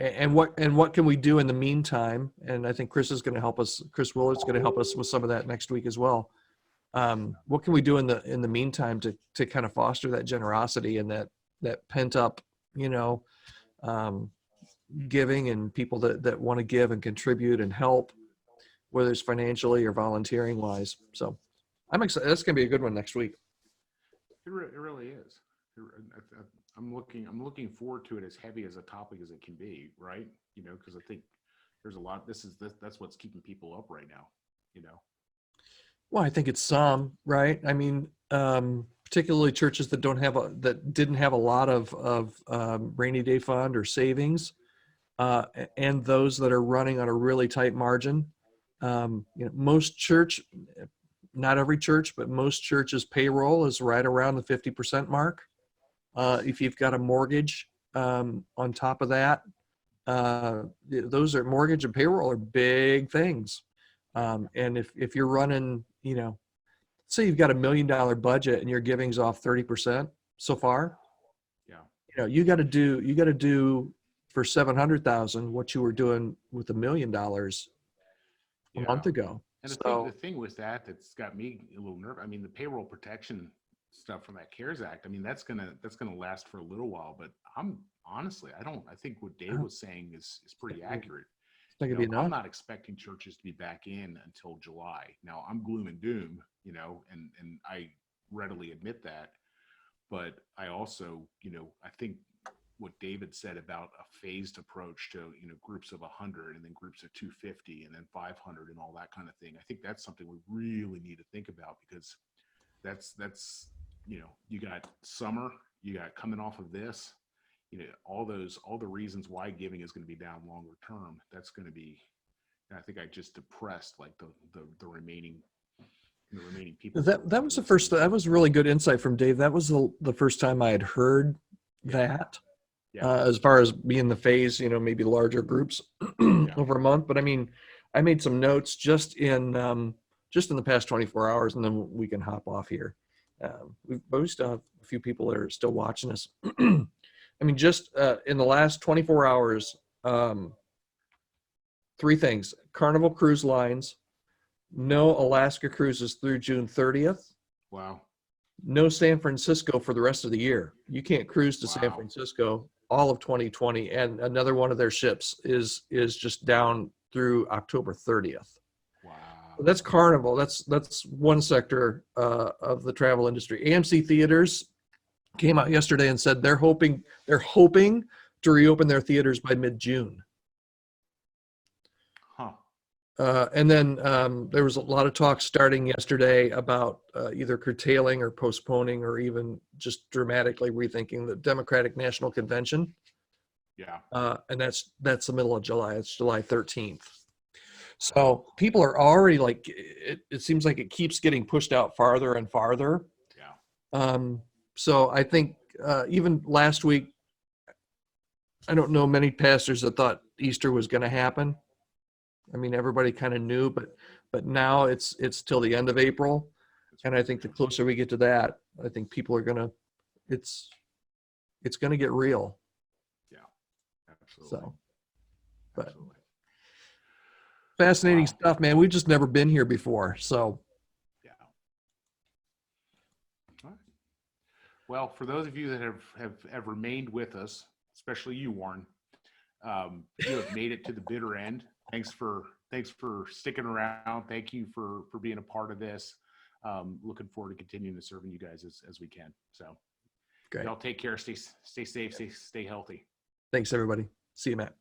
Speaker 5: and what can we do in the meantime? And I think Chris Willard's going to help us with some of that next week as well. What can we do in the meantime to kind of foster that generosity and that pent up, giving, and people that want to give and contribute and help, whether it's financially or volunteering wise. So I'm excited. That's going to be a good one next week.
Speaker 1: It really is. I'm looking forward to it, as heavy as a topic as it can be, right? Because I think there's a lot. That's what's keeping people up right now.
Speaker 5: Well, I think it's some, right? I mean, particularly churches that didn't have a lot of rainy day fund or savings, and those that are running on a really tight margin. Most church, not every church, but most churches' payroll is right around the 50% mark. If you've got a mortgage on top of that, those are mortgage and payroll are big things. And if you're running, say you've got $1 million budget and your giving's off 30% so far, you got to do for 700,000 what you were doing with $1 million a month ago.
Speaker 1: And the thing with that's got me a little nervous. I mean, the payroll protection stuff from that CARES Act, I mean, that's gonna last for a little while. But I think what Dave was saying is pretty accurate. I'm not expecting churches to be back in until July. Now, I'm gloom and doom, and I readily admit that. But I also, I think what David said about a phased approach to, groups of 100 and then groups of 250 and then 500 and all that kind of thing. I think that's something we really need to think about, because that's you got summer, you got coming off of this, all the reasons why giving is going to be down longer term. That's going to be, and I think I just depressed like the remaining people.
Speaker 5: That was the first. That was really good insight from Dave. That was the first time I had heard that. As far as being the phase, maybe larger groups over a month. But I mean, I made some notes just in the past 24 hours, and then we can hop off here. We still have a few people that are still watching us. I mean, just in the last 24 hours, 3 things: Carnival Cruise Lines, no Alaska cruises through June 30th.
Speaker 1: Wow.
Speaker 5: No San Francisco for the rest of the year. You can't cruise to San Francisco all of 2020, and another one of their ships is just down through October 30th.
Speaker 1: Wow.
Speaker 5: That's Carnival. That's one sector of the travel industry. AMC Theaters came out yesterday and said they're hoping to reopen their theaters by mid-June. And then there was a lot of talk starting yesterday about either curtailing or postponing or even just dramatically rethinking the Democratic National Convention.
Speaker 1: Yeah.
Speaker 5: And that's the middle of July. It's July 13th. So people are already like, it seems like it keeps getting pushed out farther and farther.
Speaker 1: Yeah.
Speaker 5: So I think even last week, I don't know many pastors that thought Easter was going to happen. I mean, everybody kind of knew, but now it's till the end of April. And I think the closer we get to that, I think people are it's going to get real.
Speaker 1: Yeah, absolutely.
Speaker 5: So, but fascinating stuff, man. We've just never been here before. So,
Speaker 1: yeah. All right. Well, for those of you that have remained with us, especially you, Warren, You have made it to the bitter end. Thanks for sticking around. Thank you for being a part of this. Looking forward to continuing to serving you guys as we can. So
Speaker 5: Great.
Speaker 1: y'all take care. Stay safe. Stay healthy.
Speaker 5: Thanks, everybody. See you, Matt.